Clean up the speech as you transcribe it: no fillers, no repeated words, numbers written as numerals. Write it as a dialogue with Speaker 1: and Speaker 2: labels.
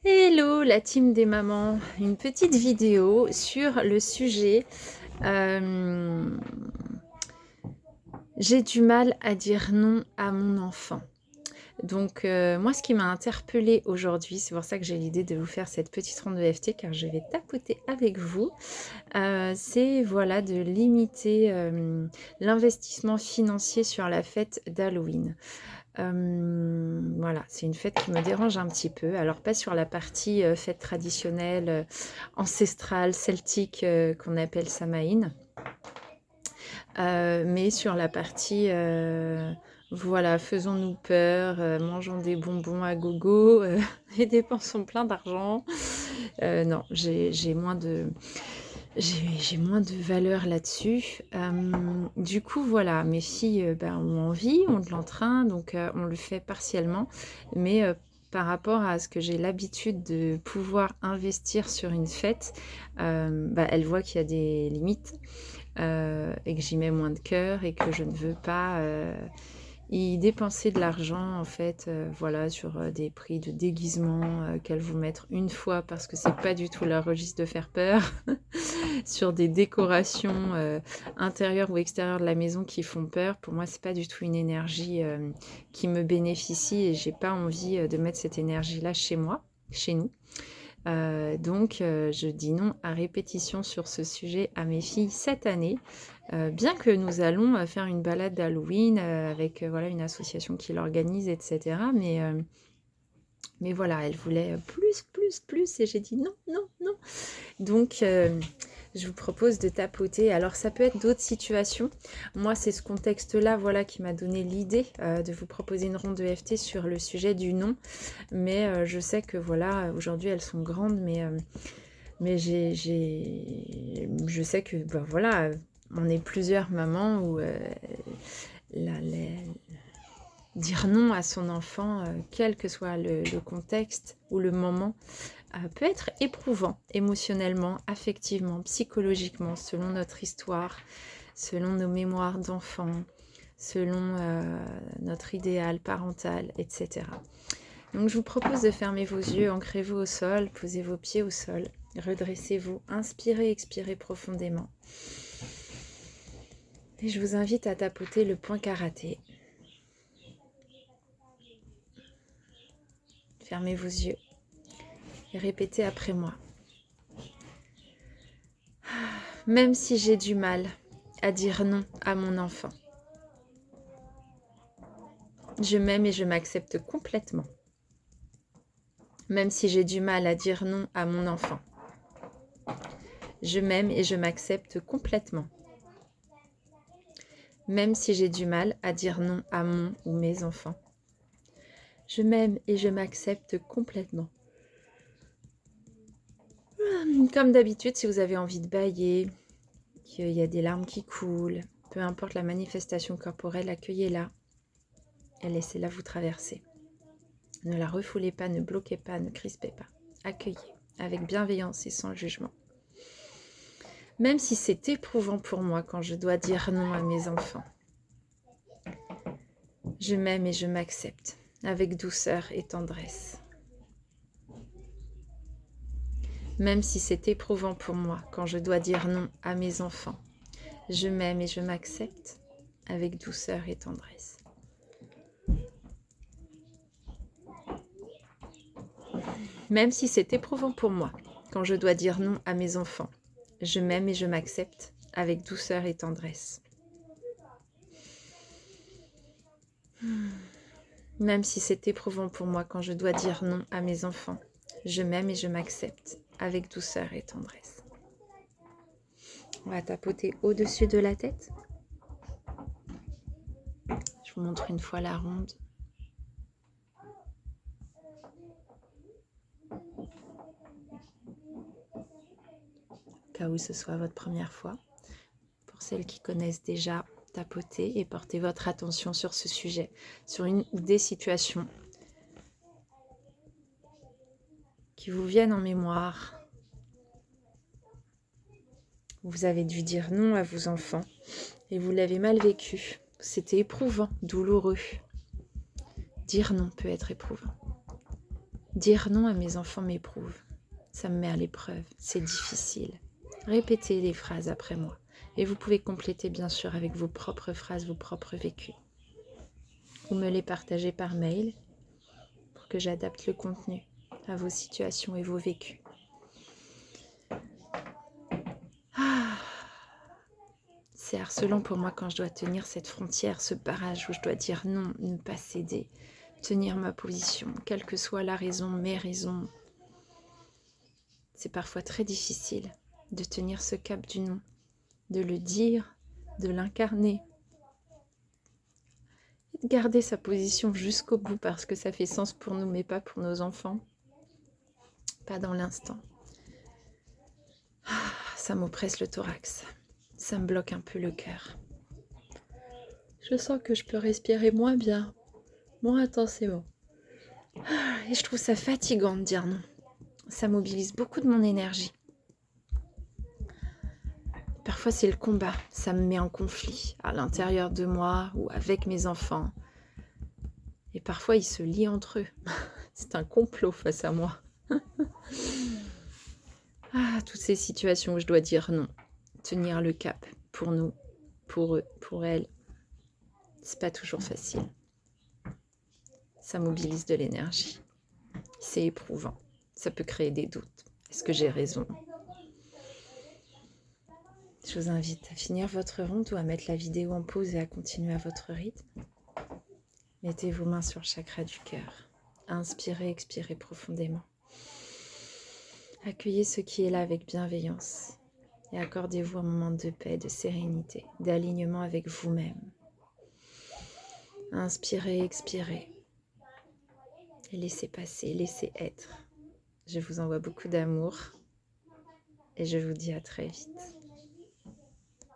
Speaker 1: Hello la team des mamans, une petite vidéo sur le sujet j'ai du mal à dire non à mon enfant. Donc moi ce qui m'a interpellée aujourd'hui, c'est pour ça que j'ai l'idée de vous faire cette petite ronde de EFT car je vais tapoter avec vous, c'est voilà de limiter l'investissement financier sur la fête d'Halloween. Voilà, c'est une fête qui me dérange un petit peu. Alors pas sur la partie fête traditionnelle, ancestrale, celtique, qu'on appelle Samhain, mais sur la partie, voilà, faisons-nous peur, mangeons des bonbons à gogo, et dépensons plein d'argent. Non, j'ai moins de valeur là-dessus. Du coup, voilà, mes filles ont envie, ont de l'entrain, donc on le fait partiellement. Mais par rapport à ce que j'ai l'habitude de pouvoir investir sur une fête, elles voient qu'il y a des limites et que j'y mets moins de cœur et que je ne veux pas y dépenser de l'argent en fait, voilà, sur des prix de déguisement qu'elles vous mettre une fois parce que c'est pas du tout leur registre de faire peur. Sur des décorations intérieures ou extérieures de la maison qui font peur. Pour moi, c'est pas du tout une énergie qui me bénéficie et j'ai pas envie de mettre cette énergie-là chez moi, chez nous. Donc, je dis non à répétition sur ce sujet à mes filles cette année. Bien que nous allons faire une balade d'Halloween avec voilà, une association qui l'organise, etc. Mais voilà, elles voulaient plus et j'ai dit non, non, non. Donc, je vous propose de tapoter. Alors, ça peut être d'autres situations. Moi, c'est ce contexte-là voilà, qui m'a donné l'idée de vous proposer une ronde de FT sur le sujet du non. Mais je sais que voilà, aujourd'hui, elles sont grandes, mais je sais que voilà, on est plusieurs mamans où dire non à son enfant, quel que soit le contexte ou le moment, peut être éprouvant émotionnellement, affectivement, psychologiquement, selon notre histoire, selon nos mémoires d'enfants, selon notre idéal parental, etc. Donc je vous propose de fermer vos yeux, ancrez-vous au sol, posez vos pieds au sol, redressez-vous, inspirez, expirez profondément. Et je vous invite à tapoter le point karaté. Fermez vos yeux et répétez après moi. Même si j'ai du mal à dire non à mon enfant, je m'aime et je m'accepte complètement. Même si j'ai du mal à dire non à mon enfant, je m'aime et je m'accepte complètement. Même si j'ai du mal à dire non à mon ou mes enfants, je m'aime et je m'accepte complètement. Comme d'habitude, si vous avez envie de bâiller, qu'il y a des larmes qui coulent, peu importe la manifestation corporelle, accueillez-la et laissez-la vous traverser. Ne la refoulez pas, ne bloquez pas, ne crispez pas. Accueillez avec bienveillance et sans jugement. Même si c'est éprouvant pour moi quand je dois dire non à mes enfants, je m'aime et je m'accepte avec douceur et tendresse. Même si c'est éprouvant pour moi quand je dois dire non à mes enfants, je m'aime et je m'accepte avec douceur et tendresse. Même si c'est éprouvant pour moi quand je dois dire non à mes enfants, je m'aime et je m'accepte avec douceur et tendresse. Même si c'est éprouvant pour moi quand je dois dire non à mes enfants, je m'aime et je m'accepte avec douceur et tendresse. On va tapoter au-dessus de la tête. Je vous montre une fois la ronde. Au cas où ce soit votre première fois. Pour celles qui connaissent déjà, tapotez et portez votre attention sur ce sujet, sur une ou des situations qui vous viennent en mémoire. Vous avez dû dire non à vos enfants et vous l'avez mal vécu. C'était éprouvant, douloureux. Dire non peut être éprouvant. Dire non à mes enfants m'éprouve. Ça me met à l'épreuve. C'est difficile. Répétez les phrases après moi. Et vous pouvez compléter bien sûr avec vos propres phrases, vos propres vécus. Ou me les partagez par mail pour que j'adapte le contenu à vos situations et vos vécus. C'est harcelant pour moi quand je dois tenir cette frontière, ce barrage où je dois dire non, ne pas céder, tenir ma position, quelle que soit la raison, mes raisons. C'est parfois très difficile de tenir ce cap du non, de le dire, de l'incarner, et de garder sa position jusqu'au bout parce que ça fait sens pour nous mais pas pour nos enfants, pas dans l'instant. Ça m'oppresse le thorax, ça me bloque un peu le cœur. Je sens que je peux respirer moins bien, moins intensément. Et je trouve ça fatigant de dire non. Ça mobilise beaucoup de mon énergie. Parfois c'est le combat, ça me met en conflit à l'intérieur de moi ou avec mes enfants. Et parfois ils se lient entre eux. C'est un complot face à moi. Toutes ces situations où je dois dire non, tenir le cap pour nous, pour eux, pour elles. C'est pas toujours facile. Ça mobilise de l'énergie. C'est éprouvant. Ça peut créer des doutes. Est-ce que j'ai raison ? Je vous invite à finir votre ronde ou à mettre la vidéo en pause et à continuer à votre rythme. Mettez vos mains sur le chakra du cœur. Inspirez, expirez profondément. Accueillez ce qui est là avec bienveillance et accordez-vous un moment de paix, de sérénité, d'alignement avec vous-même. Inspirez, expirez et laissez passer, laissez être. Je vous envoie beaucoup d'amour et je vous dis à très vite.